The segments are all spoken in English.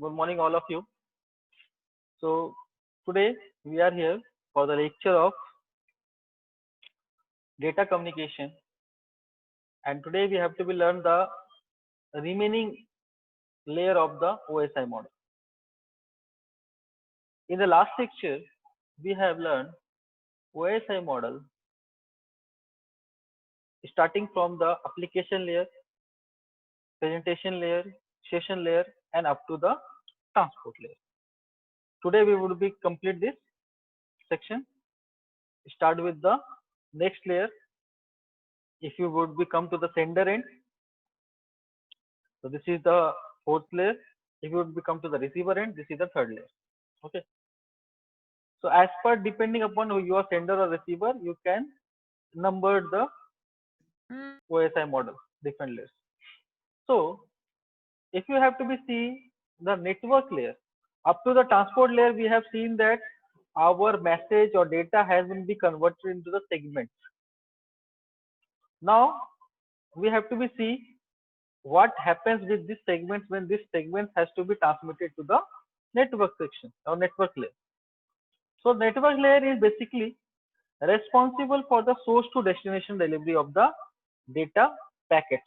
Good morning, all of you. So, today we are here for the lecture of data communication, and today we have to be learn the remaining layer of the OSI model. In the last lecture, we have learned OSI model starting from the application layer, presentation layer, session layer, and up to the transport layer. Today we would be complete this section. Start with the next layer. If you would be come to the sender end, so this is the fourth layer. If you would become to the receiver end, this is the third layer. Okay. So as per depending upon who you are sender or receiver, you can number the OSI model different layers. So if you have to be see the network layer up to the transport layer, we have seen that our message or data has been be converted into the segments. Now we have to be see what happens with this segments when this segment has to be transmitted to the network section or network layer. So network layer is basically responsible for the source to destination delivery of the data packets,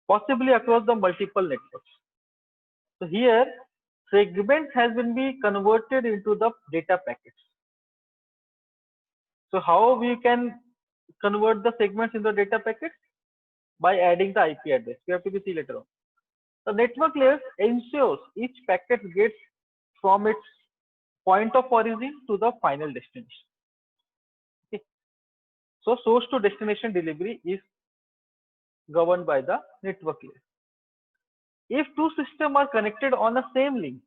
possibly across the multiple networks. So here segments has been be converted into the data packets. So how we can convert the segments into data packets? By adding the IP address. We have to be see later on. The network layer ensures each packet gets from its point of origin to the final destination. Okay. So source to destination delivery is governed by the network layer. If two systems are connected on the same link,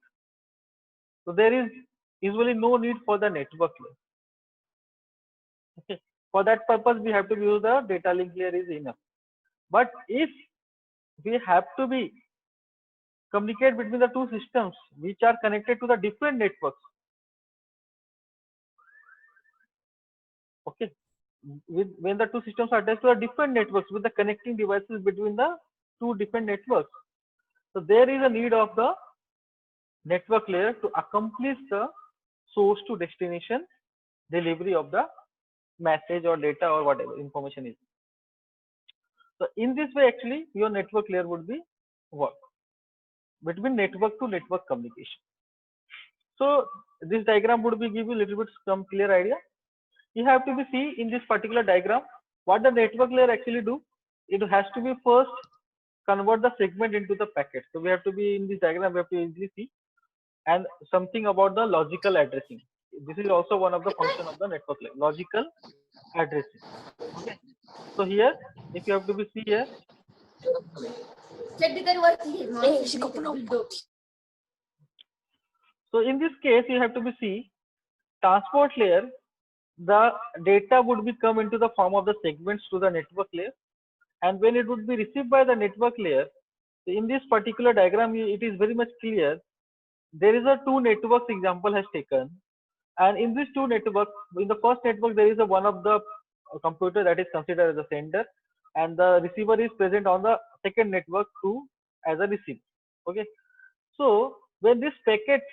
so there is usually no need for the network layer. Okay. For that purpose, we have to use the data link layer is enough. But if we have to be communicate between the two systems which are connected to the different networks, okay, when the two systems are attached to the different networks with the connecting devices between the two different networks, so there is a need of the network layer to accomplish the source to destination delivery of the message or data or whatever information is. So in this way, actually, your network layer would be work between network to network communication. So this diagram would be give you a little bit some clear idea. You have to be see in this particular diagram what the network layer actually do. It has to be first convert the segment into the packet. So we have to be in this diagram, we have to easily see, and something about the logical addressing. This is also one of the function of the network layer, logical addressing. Okay. So here, if you have to be see here. So in this case, you have to be see transport layer. The data would be come into the form of the segments to the network layer, and when it would be received by the network layer, in this particular diagram, it is very much clear. There is a two networks example has taken, and in these two networks, in the first network, there is a one of the computer that is considered as a sender, and the receiver is present on the second network too as a receiver. Okay, so when this packet,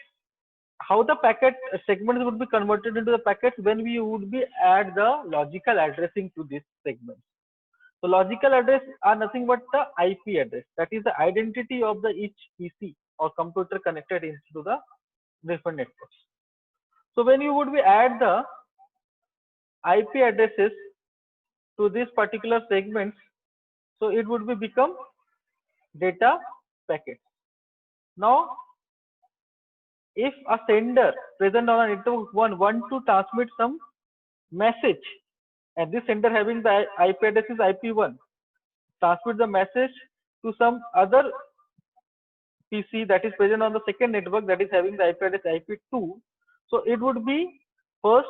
how the packet segments would be converted into the packets when we would be add the logical addressing to this segment. So logical address are nothing but the IP address, that is the identity of the each PC or computer connected into the different networks. So when you would be add the IP addresses to this particular segments, so it would be become data packets. Now if a sender present on a network one want to transmit some message, and this sender having the IP address is IP1, transmit the message to some other PC that is present on the second network that is having the IP address IP2. So it would be first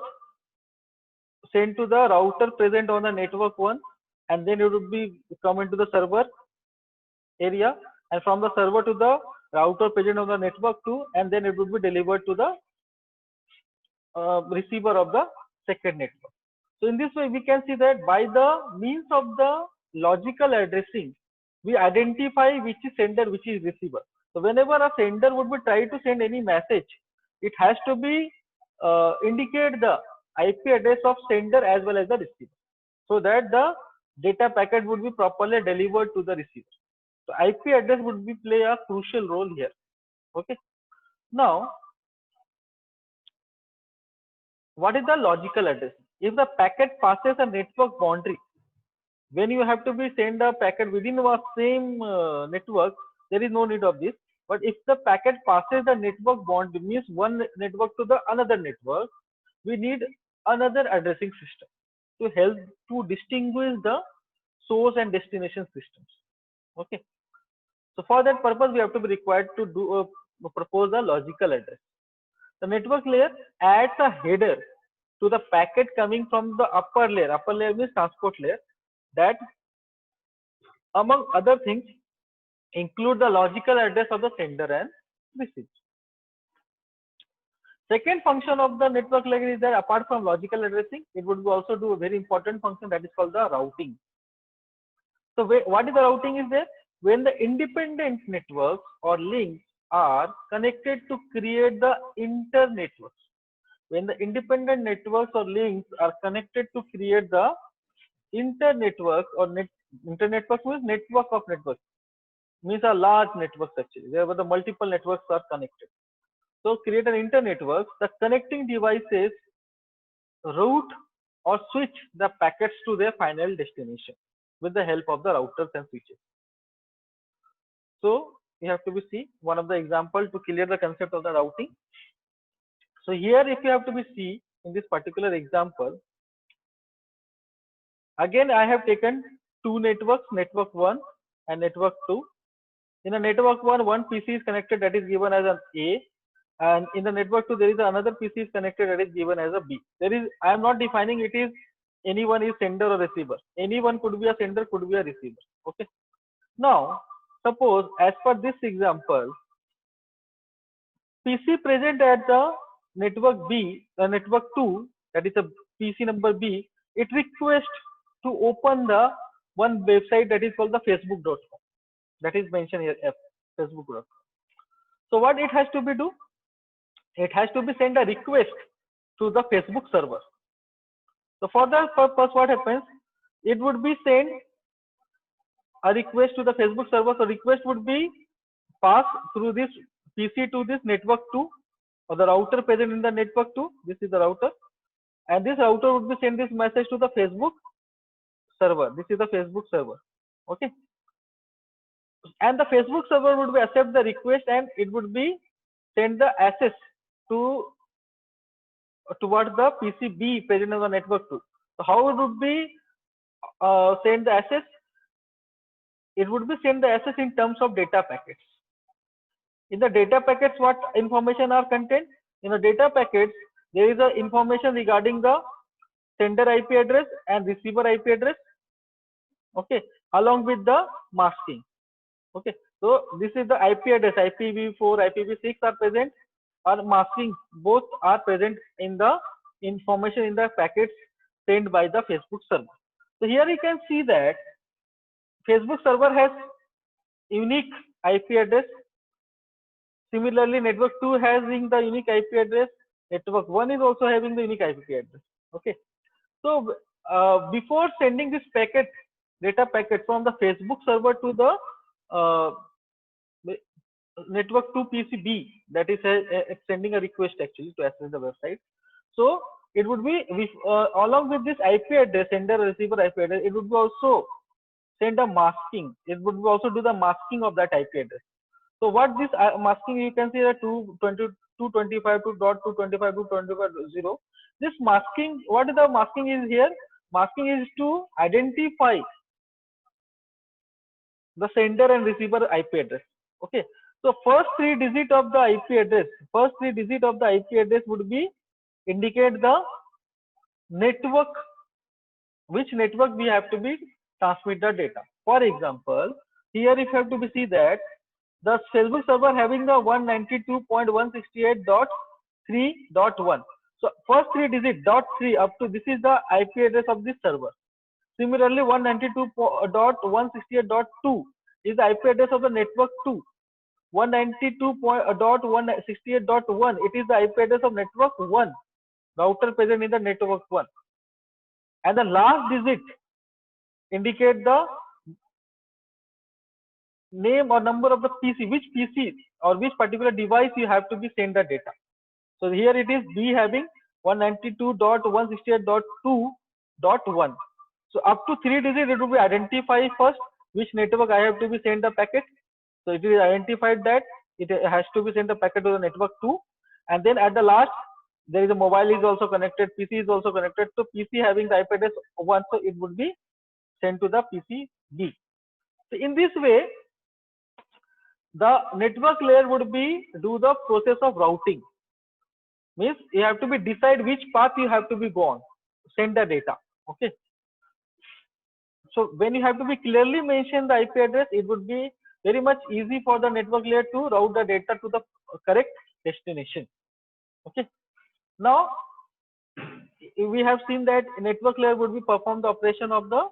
sent to the router present on the network 1, and then it would be come into the server area, and from the server to the router present on the network 2, and then it would be delivered to the receiver of the second network. So in this way, we can see that by the means of the logical addressing, we identify which is sender, which is receiver. So whenever a sender would be try to send any message, it has to be indicate the IP address of sender as well as the receiver, so that the data packet would be properly delivered to the receiver. So IP address would be play a crucial role here. Okay. Now, what is the logical address? If the packet passes a network boundary, when you have to be send a packet within the same network, there is no need of this. But if the packet passes the network boundary, means one network to the another network, we need another addressing system to help to distinguish the source and destination systems. Okay. So for that purpose, we have to be required to do propose a logical address. The network layer adds a header to the packet coming from the upper layer. Upper layer means transport layer, that among other things include the logical address of the sender and receiver. Second function of the network layer is that apart from logical addressing, it would also do a very important function that is called the routing. So what is the routing is there? When the independent networks or links are connected to create the inter-networks. When the independent networks or links are connected to create the inter-networks or inter-network means network of networks, means a large networks actually, where the multiple networks are connected. So create an inter-network, the connecting devices route or switch the packets to their final destination with the help of the routers and switches. So you have to be see one of the example to clear the concept of the routing. So here if you have to be see in this particular example, again I have taken two networks, network 1 and network 2. In a network 1, one PC is connected, that is given as an A, and in the network 2 there is another PC is connected, that is given as a B. There is, I am not defining it is anyone is sender or receiver. Anyone could be a sender, could be a receiver. Okay. Now suppose as per this example, PC present at the network B, the network 2, that is a PC number B, it requests to open the one website that is called the facebook.com, that is mentioned here, facebook.com. So what it has to be do? It has to be send a request to the Facebook server. So for that purpose, what happens? It would be send a request to the Facebook server. So request would be passed through this PC to this network 2, or the router present in the network 2. This is the router, and this router would be send this message to the Facebook server. This is the Facebook server. Okay. And the Facebook server would be accept the request, and it would be send the access to towards the PCB present on the network 2. So how it would be send the access? It would be send the access in terms of data packets. In the data packets, what information are contained? In the data packets, there is a information regarding the sender IP address and receiver IP address. Okay, along with the masking. Okay, so this is the IP address, IPv4, IPv6 are present, or masking, both are present in the information in the packets sent by the Facebook server. So here you can see that Facebook server has unique IP address. Similarly, network 2 having the unique IP address. Network 1 is also having the unique IP address. Okay, so before sending this packet, data packet from the Facebook server to the network 2 PCB, that is sending a request actually to access the website. So it would be along with this IP address, sender receiver IP address, it would be also send a masking. It would also do the masking of that IP address. So what this masking, you can see that 225.225.225.0. This masking, what is the masking is here? Masking is to identify the sender and receiver IP address. Okay. So first three digit of the IP address, would be indicate the network, which network we have to be transmit the data. For example, here if you have to be see that the Facebook server having the 192.168.3.1. So first three digit .3 up to this is the IP address of this server. Similarly, 192.168.2 is the IP address of the network 2. 192.168.1, it is the IP address of network 1, router present in the network 1, and the last digit indicate the name or number of the PC, which PC or which particular device you have to be send the data. So here it is B having 192.168.2.1. So up to 3 digits it will be identified first which network I have to be send the packet. So it is identified that it has to be sent the packet to the network 2, and then at the last there is a mobile is also connected, PC is also connected. So PC having the IP address 1, so it would be sent to the PC B. So in this way, the network layer would be do the process of routing. Means you have to be decide which path you have to be go on, send the data. Okay. So when you have to be clearly mention the IP address, it would be very much easy for the network layer to route the data to the correct destination. Okay. Now we have seen that network layer would be perform the operation of the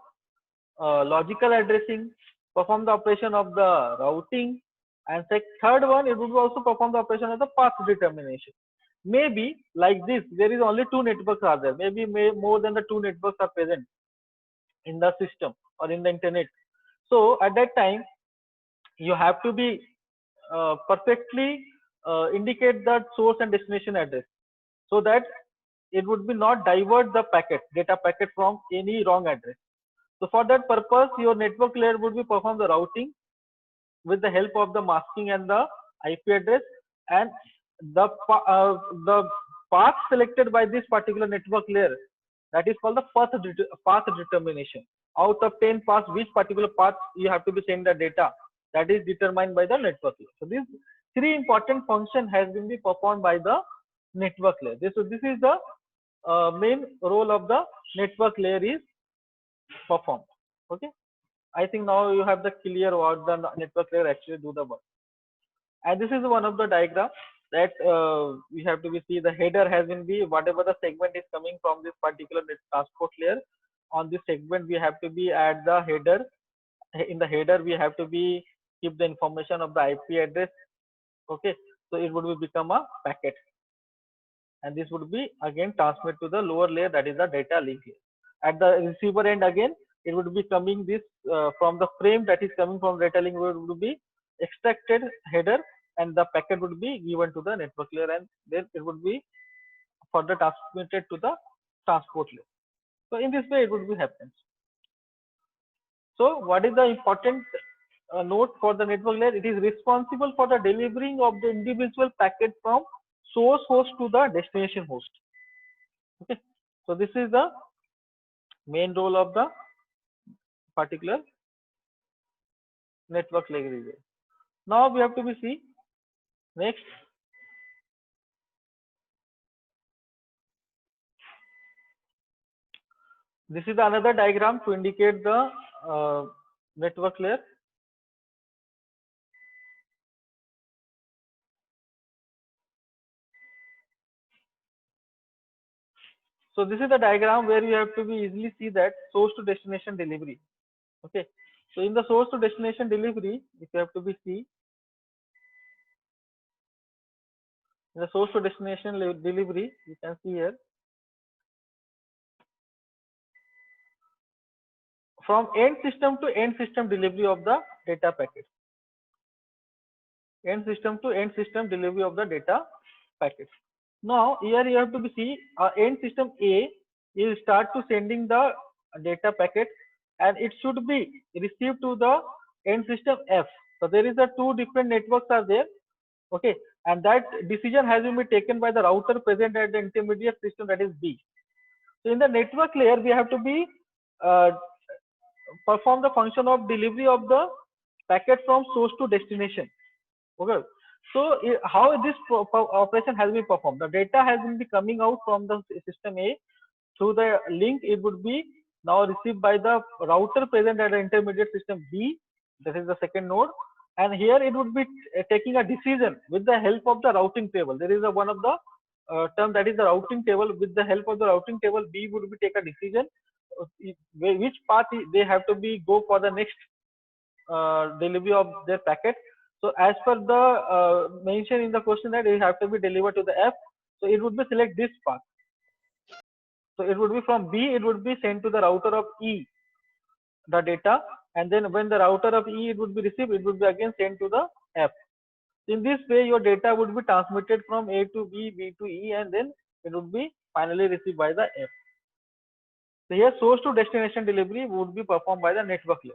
logical addressing, perform the operation of the routing, and third one, it would also perform the operation of the path determination. Maybe like this, there is only 2 networks are there. Maybe more than the 2 networks are present in the system or in the internet. So at that time, you have to be perfectly indicate the source and destination address, so that it would be not divert the packet, data packet from any wrong address. So for that purpose, your network layer would be perform the routing with the help of the masking and the IP address, and the path selected by this particular network layer, that is called the path determination. Out of 10 paths, which particular path you have to be send the data, that is determined by the network layer. So these 3 important function has been performed by the network layer. This is the main role of the network layer is performed. Okay. I think now you have the clear what the network layer actually do the work. And this is one of the diagram that we have to be see the header has been be whatever the segment is coming from this particular transport layer. On this segment we have to be add the header. In the header we have to be keep the information of the IP address. Okay, so it would be become a packet, and this would be again transmit to the lower layer, that is the data link layer. At the receiver end again, it would be coming this from the frame that is coming from data link would be extracted header, and the packet would be given to the network layer, and then it would be further transmitted to the transport layer. So in this way it would be happens. So what is the important note for the network layer? It is responsible for the delivering of the individual packet from source host to the destination host. Okay, so this is the main role of the particular network layer. Now we have to be see next. This is another diagram to indicate the network layer. So this is the diagram where you have to be easily see that source to destination delivery. Okay, so in the source to destination delivery, if you have to be see in the source to destination delivery, you can see here from end system to end system delivery of the data packet. End system to end system delivery of the data packets. Now here you have to be see end system A will start to sending the data packet, and it should be received to the end system F. So there is a 2 different networks are there. Okay, and that decision has been taken by the router present at the intermediate system, that is B. So in the network layer we have to be perform the function of delivery of the packet from source to destination. Okay, so how this operation has been performed? The data has been coming out from the system A through the link. It would be now received by the router present at the intermediate system B. That is the second node, and here it would be taking a decision with the help of the routing table. There is a one of the term, that is the routing table. With the help of the routing table, B would be take a decision which path they have to be go for the next delivery of their packet. So as per the mention in the question that it have to be delivered to the F, so it would be select this path. So it would be from B, it would be sent to the router of E, the data, and then when the router of E it would be received, it would be again sent to the F. In this way, your data would be transmitted from A to B, B to E, and then it would be finally received by the F. So here source to destination delivery would be performed by the network layer.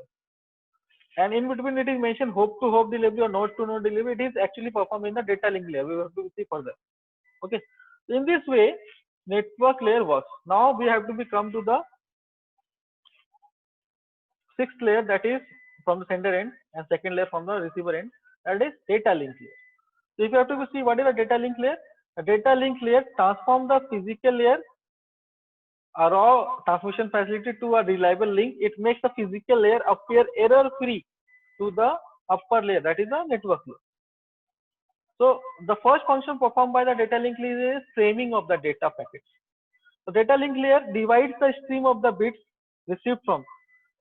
And in between it is mentioned hope to hope delivery or node to node delivery. It is actually performed in the data link layer. We have to see further. Okay. In this way, network layer works. Now we have to come to the sixth layer, that is from the sender end, and second layer from the receiver end, that is data link layer. So if you have to see what is a data link layer, a data link layer transform the physical layer, a raw transmission facility, to a reliable link. It makes the physical layer appear error free to the upper layer, that is the network layer. So the first function performed by the data link layer is framing of the data packets. The data link layer divides the stream of the bits received from.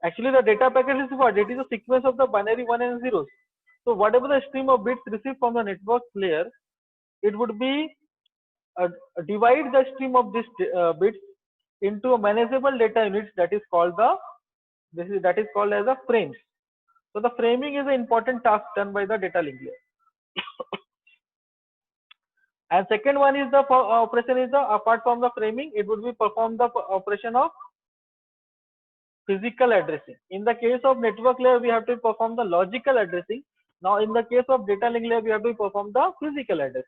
Actually, the data packet is what? It is a sequence of the binary 1 and 0s. So whatever the stream of bits received from the network layer, it would be divide the stream of this bits into a manageable data units, that is called as a frames. So the framing is an important task done by the data link layer. And second one is the operation is the, apart from the framing, it would be perform the operation of physical addressing. In the case of network layer, we have to perform the logical addressing. Now in the case of data link layer, we have to perform the physical addressing.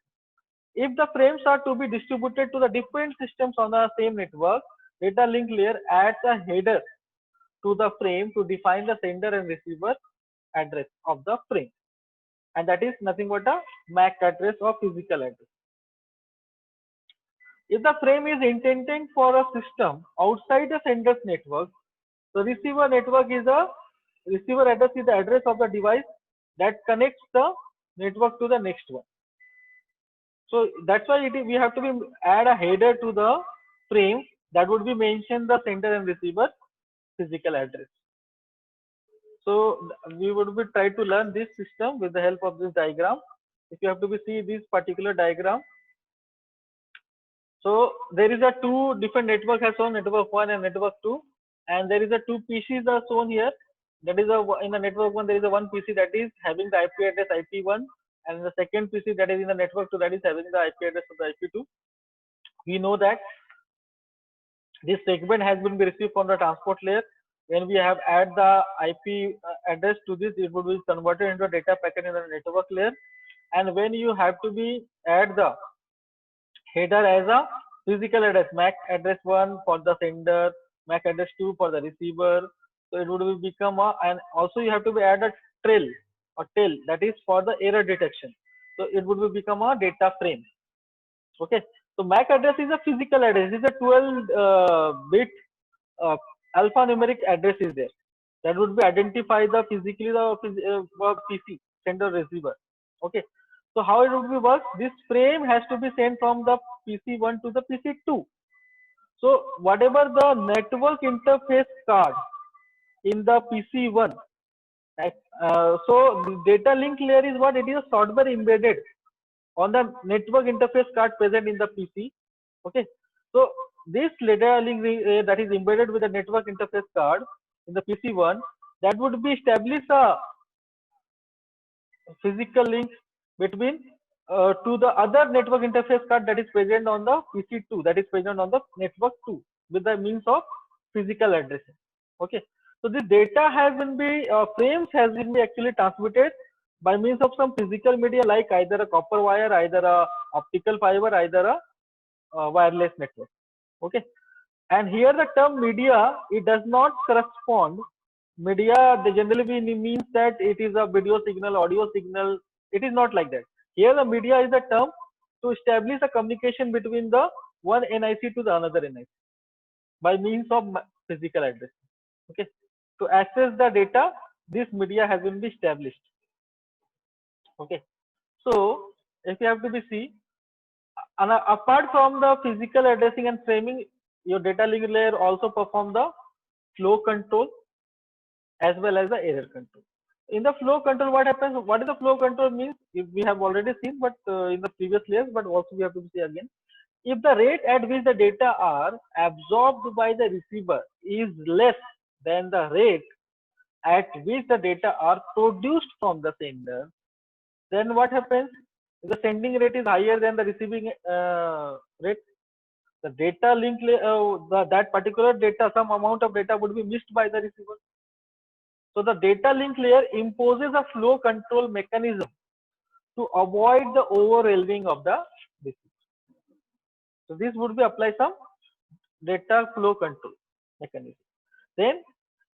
If the frames are to be distributed to the different systems on the same network, data link layer adds a header to the frame to define the sender and receiver address of the frame, and that is nothing but a MAC address or physical address. If the frame is intended for a system outside the sender's network, the receiver address is the address of the device that connects the network to the next one. So that's why we have to add a header to the frame that would be mention the sender and receiver physical address. So we would be try to learn this system with the help of this diagram. If you have to see this particular diagram, so there is a two different network has shown, network 1 and network 2, and there is a two PCs are shown here. That is in the network 1 there is a one PC that is having the IP address IP1, and the second PC that is in the network 2 that is having the IP address of the IP2. We know that this segment has been received from the transport layer. When we have add the IP address to this, it would be converted into a data packet in the network layer. And when you have to add the header as a physical address, MAC address 1 for the sender, MAC address 2 for the receiver. So it would become and also you have to add a tail that is for the error detection. So it would become a data frame. Okay. So MAC address is a physical address. It is a 12-bit alphanumeric address is there. That would be identify the physically the PC sender receiver. Okay. So how it would be work? This frame has to be sent from the PC1 to the PC2. So whatever the network interface card in the PC1, so the data link layer is what? It is a software embedded on the network interface card present in the PC. Okay. So this data link that is embedded with the network interface card in the PC1, that would be establish a physical link between to the other network interface card that is present on the PC2, that is present on the network 2 with the means of physical addressing. Okay. So this data has been frames has been actually transmitted by means of some physical media like either a copper wire, either a optical fiber, either a wireless network. Okay. And here the term media, it does not correspond. Media, they generally means that it is a video signal, audio signal. It is not like that. Here the media is a term to establish a communication between the one NIC to the another NIC by means of physical address. Okay. To access the data, this media has been established. Okay. So if you have to see, and apart from the physical addressing and framing, your data link layer also perform the flow control as well as the error control. In the flow control, what happens? What is the flow control means? If we have already seen, but in the previous layers, but also we have to see again. If the rate at which the data are absorbed by the receiver is less than the rate at which the data are produced from the sender, then what happens? If the sending rate is higher than the receiving rate, the data link, that particular data, some amount of data would be missed by the receiver. So the data link layer imposes a flow control mechanism to avoid the overwhelming of the receiver. So this would be apply some data flow control mechanism. Then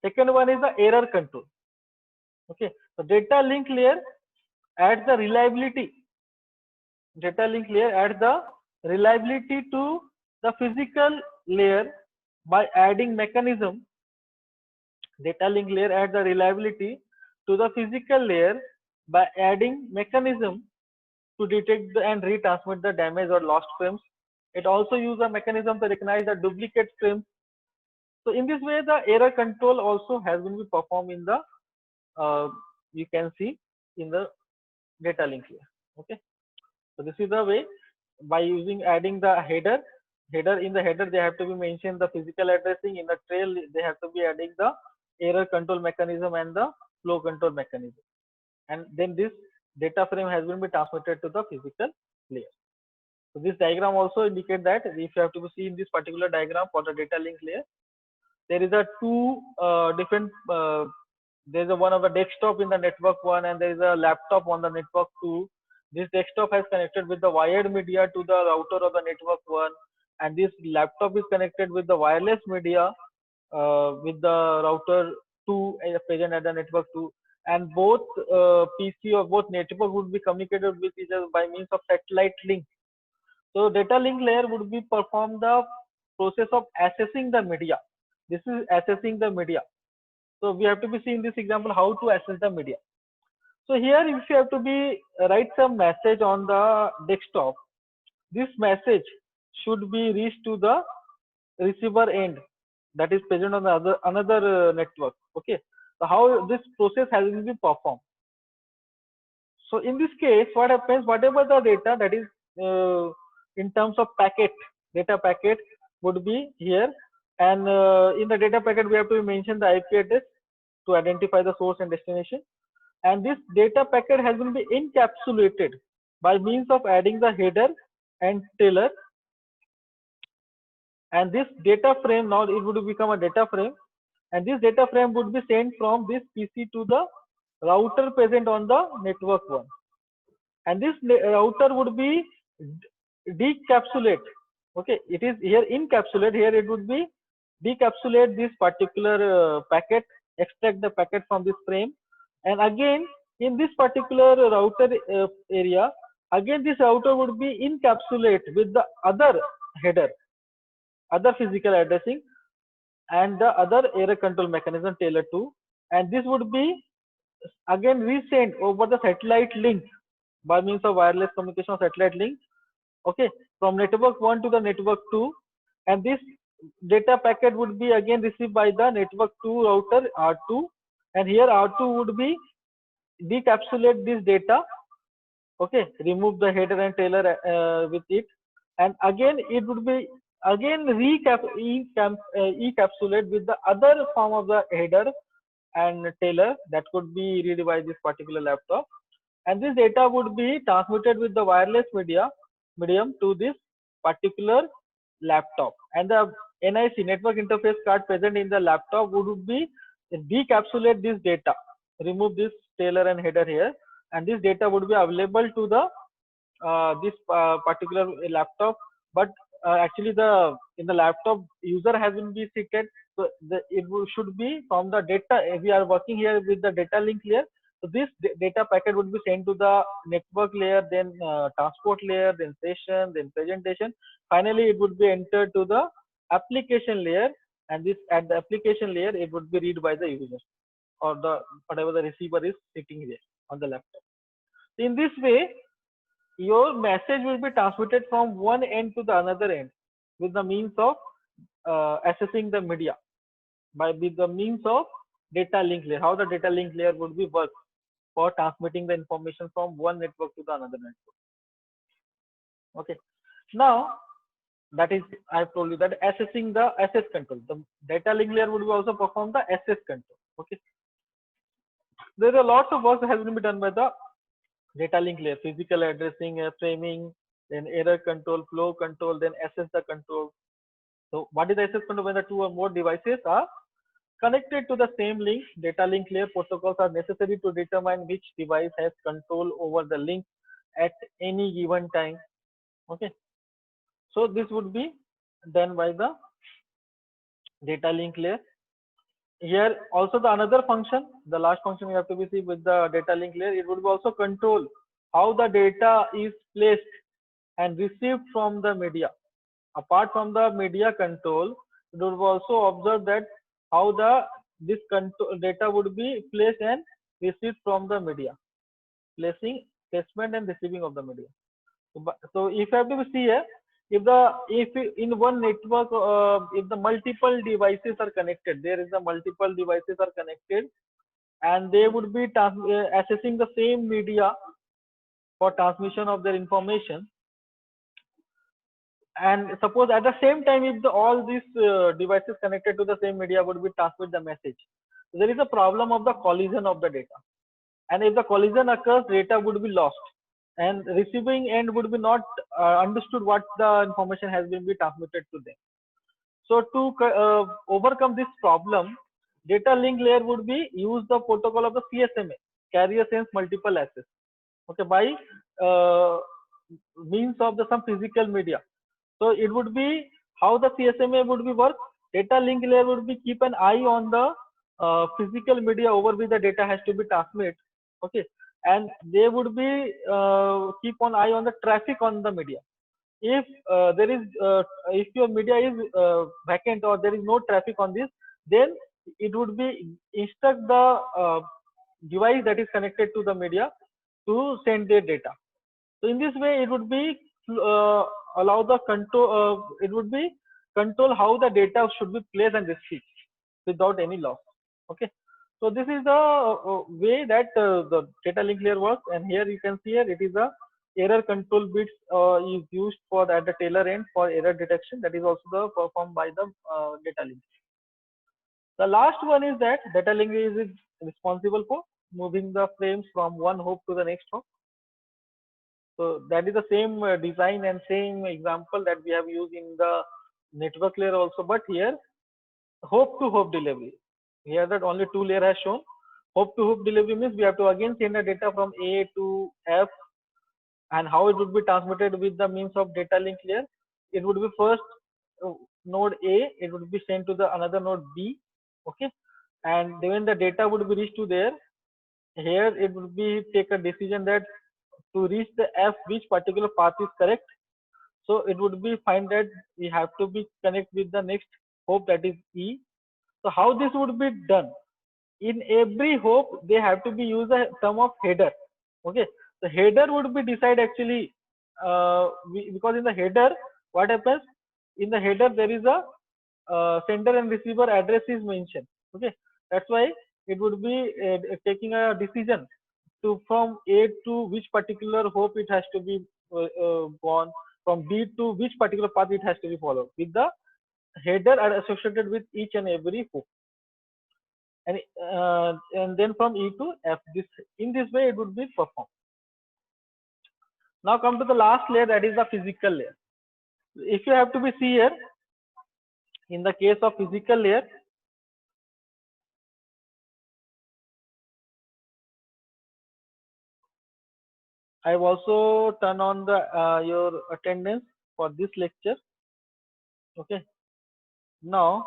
second one is the error control. Okay, so data link layer adds the reliability. Data link layer adds the reliability to the physical layer by adding mechanism. Data link layer adds the reliability to the physical layer by adding mechanism to detect and retransmit the damaged or lost frames. It also uses a mechanism to recognize the duplicate frames. So in this way, the error control also has been performed in the you can see in the data link layer. Okay, so this is the way by using adding the header. In the header they have to be mentioned the physical addressing. In the trail they have to be adding the error control mechanism and the flow control mechanism, and then this data frame has been transmitted to the physical layer. So this diagram also indicates that if you have to see in this particular diagram for the data link layer, there is a two different there is a one of the desktop in the network one, and there is a laptop on the network two. This desktop has connected with the wired media to the router of the network one, and this laptop is connected with the wireless media with the router two present at the network two, and both PC or both network would be communicated with each other by means of satellite link. So data link layer would be perform the process of assessing the media. This is assessing the media. So we have to be seeing this example how to assess the media. So here if you have to be write some message on the desktop, this message should be reached to the receiver end that is present on the another network. Okay, so how this process has been performed. So in this case, what happens? Whatever the data that is in terms of packet, data packet would be here, and in the data packet we have to mention the IP address to identify the source and destination. And this data packet has been be encapsulated by means of adding the header and trailer. And this data frame, now it would become a data frame, and this data frame would be sent from this PC to the router present on the network one, and this router would be decapsulate. Okay, it is here encapsulate, here it would be decapsulate this particular packet, extract the packet from this frame, and again in this particular router area, again this router would be encapsulate with the other header, other physical addressing, and the other error control mechanism tailored to, and this would be again resent over the satellite link by means of wireless communication satellite link. Okay, from network 1 to the network 2, and this data packet would be again received by the network 2 router R2, and here R2 would be decapsulate this data. Okay, remove the header and trailer with it, and again it would be again encapsulate with the other form of the header and trailer that could be read by this particular laptop, and this data would be transmitted with the wireless medium to this particular laptop, and the NIC network interface card present in the laptop would be decapsulate this data, remove this trailer and header here, and this data would be available to the this particular laptop. But actually the in the laptop user has been be seated, so should be from the data. We are working here with the data link layer, so this data packet would be sent to the network layer, then transport layer, then session, then presentation. Finally it would be entered to the application layer, and this at the application layer it would be read by the user or the whatever the receiver is sitting there on the laptop. In this way, your message will be transmitted from one end to the another end with the means of assessing the media by with the means of data link layer. How the data link layer would be work? for transmitting the information from one network to the another network. Okay. Now that is, I've told you that assessing the access control. The data link layer would also perform the access control. Okay. There are lots of work that has been done by the data link layer: physical addressing, framing, then error control, flow control, then access the control. So what is access control? When the two or more devices are connected to the same link, data link layer protocols are necessary to determine which device has control over the link at any given time. Okay. So this would be done by the data link layer. Here also the another function, the last function we have to be see with the data link layer, it would be also control how the data is placed and received from the media. Apart from the media control, it would also observe that how the this control data would be placed and received from the media, placement and receiving of the media. So if you have to see here, if in one network, if the multiple devices are connected, there is a multiple devices are connected, and they would be accessing the same media for transmission of their information. And suppose at the same time, if all these devices connected to the same media would be transmit the message, there is a problem of the collision of the data. And if the collision occurs, data would be lost, and receiving end would be not understood what the information has been transmitted to them. So to overcome this problem, data link layer would be use the protocol of the CSMA, carrier sense multiple access. Okay, by means of the some physical media. So it would be how the CSMA would be work. Data link layer would be keep an eye on the physical media over which the data has to be transmitted. Okay, and they would be keep an eye on the traffic on the media. If there is if your media is vacant or there is no traffic on this, then it would be instruct the device that is connected to the media to send their data. So in this way, it would be allow the control. It would be control how the data should be placed and received without any loss. Okay. So this is the way that the data link layer works. And here you can see here it is a error control bits is used for at the tailor end for error detection. That is also performed by the data link. The last one is that data link is responsible for moving the frames from one hop to the next hop. So that is the same design and same example that we have used in the network layer also, but here hop to hop delivery. Here that only two layer has shown. Hop to hop delivery means we have to again send the data from A to F, and how it would be transmitted with the means of data link layer. It would be first node A, it would be sent to the another node B. Okay, and when the data would be reached to there, here it would be take a decision that to reach the F, which particular path is correct. So it would be find that we have to be connect with the next hop, that is E. So how this would be done? In every hop, they have to be use a term of header. Okay, the header would be decide actually because in the header, what happens? In the header there is a sender and receiver address is mentioned. Okay, that's why it would be taking a decision to from A to which particular hop it has to be gone, from B to which particular path it has to be followed, with the header are associated with each and every hop, and then from E to F. This in this way it would be performed. Now come to the last layer, that is the physical layer. If you have to be see here, in the case of physical layer, I have also turned on the your attendance for this lecture. Okay. Now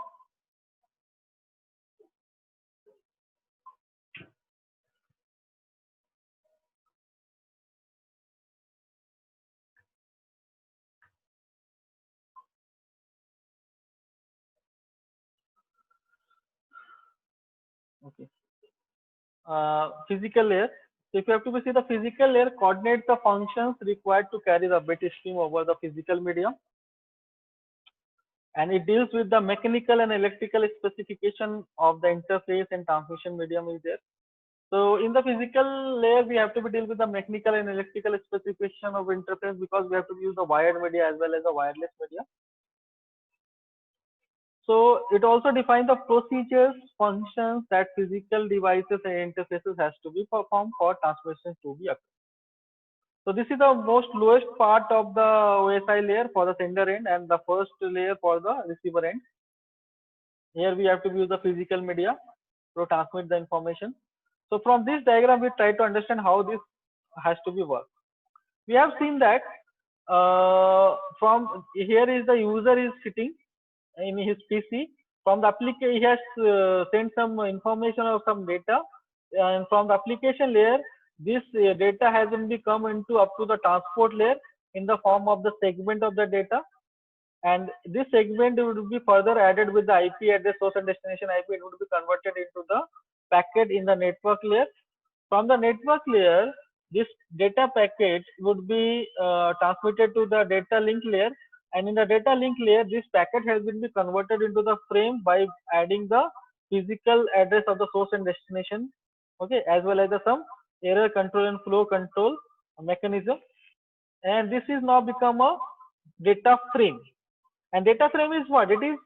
okay. Physical layer. So if you have to see, the physical layer coordinates the functions required to carry the bit stream over the physical medium, and it deals with the mechanical and electrical specification of the interface and transmission medium is there. So in the physical layer, we have to be deal with the mechanical and electrical specification of interface because we have to use the wired media as well as the wireless media. So it also defines the procedures, functions that physical devices and interfaces has to be performed for transmission to be occurred. So this is the most lowest part of the OSI layer for the sender end and the first layer for the receiver end. Here we have to use the physical media to transmit the information. So from this diagram, we try to understand how this has to be worked. We have seen that from here is the user is sitting in his PC. From the application, he has sent some information or some data, and from the application layer, this data has been come into up to the transport layer in the form of the segment of the data, and this segment would be further added with the IP address, source and destination IP. It would be converted into the packet in the network layer. From the network layer, this data packet would be transmitted to the data link layer, and in the data link layer, this packet has been converted into the frame by adding the physical address of the source and destination, okay, as well as the some error control and flow control mechanism, and this is now become a data frame. And data frame is what? It is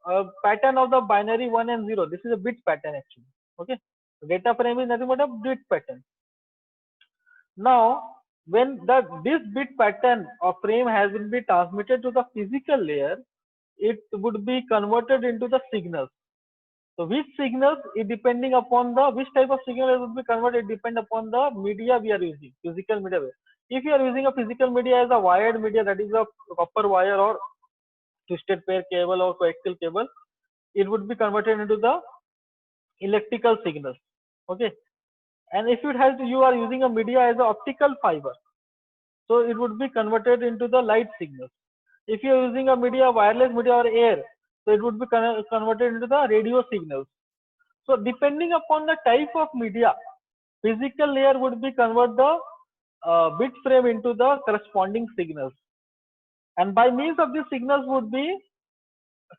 a pattern of the binary 1 and 0. This is a bit pattern actually. Okay. Data frame is nothing but a bit pattern. Now, when this bit pattern of frame has been be transmitted to the physical layer, it would be converted into the signals. So which signals, it depending upon the which type of signal it would be converted, depend upon the media we are using, physical media. If you are using a physical media as a wired media, that is a copper wire or twisted pair cable or coaxial cable, it would be converted into the electrical signals. Okay, and if it has you are using a media as an optical fiber, so it would be converted into the light signals. If you are using a media, wireless media or air, so it would be converted into the radio signals. So depending upon the type of media, physical layer would be convert the bit frame into the corresponding signals, and by means of these signals would be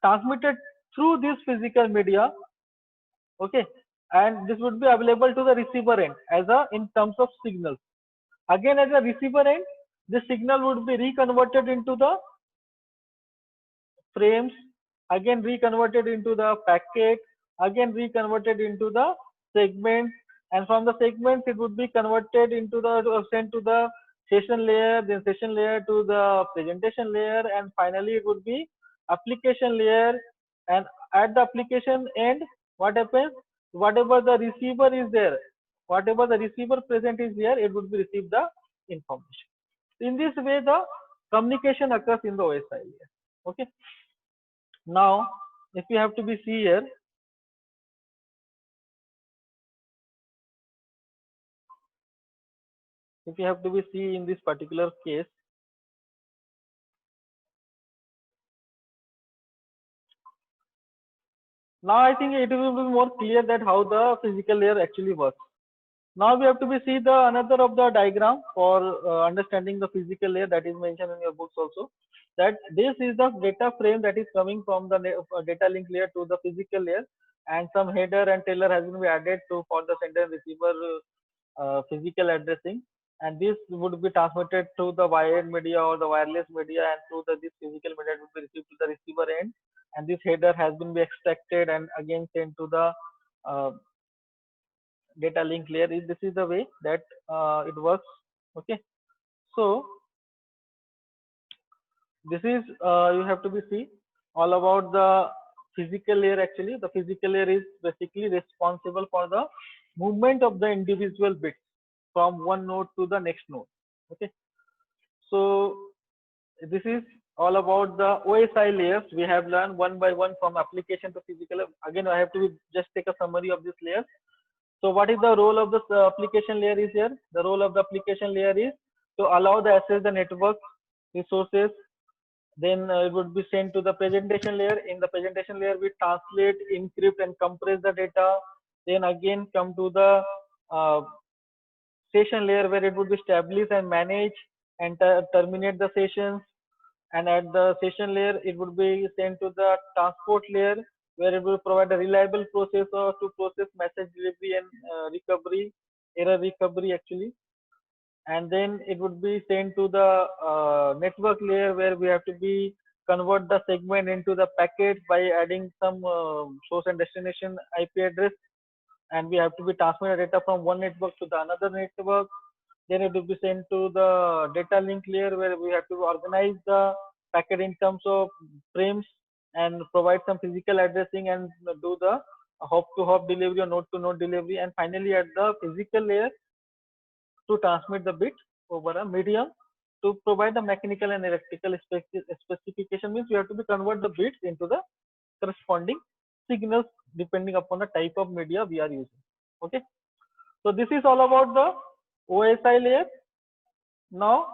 transmitted through this physical media, okay, and this would be available to the receiver end as a in terms of signals. Again, as a receiver end, this signal would be reconverted into the frames, again reconverted into the packet, again reconverted into the segments, and from the segments it would be converted into the sent to the session layer, then session layer to the presentation layer, and finally it would be application layer. And at the application end, what happens? Whatever the receiver is there, whatever the receiver present is here, it would be receive the information. In this way, the communication occurs in the OSI layer. Okay. Now, if you have to be see here, if you have to be see in this particular case, now I think it will be more clear that how the physical layer actually works. Now we have to be see the another of the diagram for understanding the physical layer that is mentioned in your books also. That this is the data frame that is coming from the data link layer to the physical layer, and some header and trailer has been added to for the sender and receiver physical addressing, and this would be transmitted to the wired media or the wireless media, and through this physical media it would be received to the receiver end, and this header has been be extracted and again sent to the uh, data link layer. This is the way that it works. Okay, so this is you have to be see all about the physical layer. Actually, the physical layer is basically responsible for the movement of the individual bits from one node to the next node. Okay, so this is all about the OSI layers. We have learned one by one from application to physical. Again, I have to just take a summary of this layer. So what is the role of the application layer is here? The role of the application layer is to allow the access the network resources. Then it would be sent to the presentation layer. In the presentation layer, we translate, encrypt, and compress the data. Then again come to the uh, session layer where it would be establish and manage and terminate the sessions. And at the session layer, it would be sent to the transport layer where it will provide a reliable processor to process message delivery and recovery, error recovery actually. And then it would be sent to the network layer, where we have to be convert the segment into the packets by adding some source and destination IP address, and we have to be transfer data from one network to the another network. Then it will be sent to the data link layer, where we have to organize the packet in terms of frames and provide some physical addressing and do the hop to hop delivery or node to node delivery. And finally at the physical layer, to transmit the bit over a medium to provide the mechanical and electrical specification, means we have to be convert the bits into the corresponding signals depending upon the type of media we are using. Okay, so this is all about the OSI layer. Now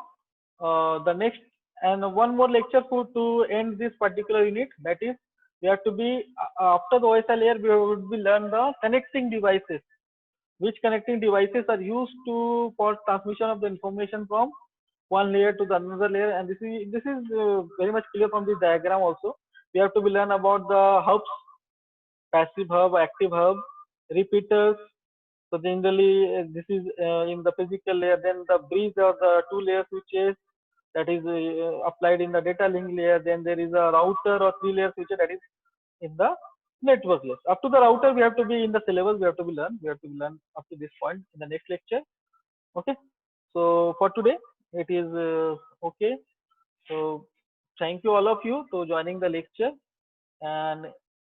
the next and one more lecture to end this particular unit, that is we have to be after the OSI layer we would be learn the connecting devices, which connecting devices are used to for transmission of the information from one layer to the another layer. And this is very much clear from this diagram also. We have to be learn about the hubs, passive hub, active hub, repeaters. So generally this is in the physical layer. Then the bridge or the two layer switches, that is applied in the data link layer. Then there is a router or three layer switcher, that is in the network layer. Up to the router we have to be in the syllabus, we have to be learn up to this point in the next lecture. Okay, so for today it is okay. So thank you all of you to joining the lecture, and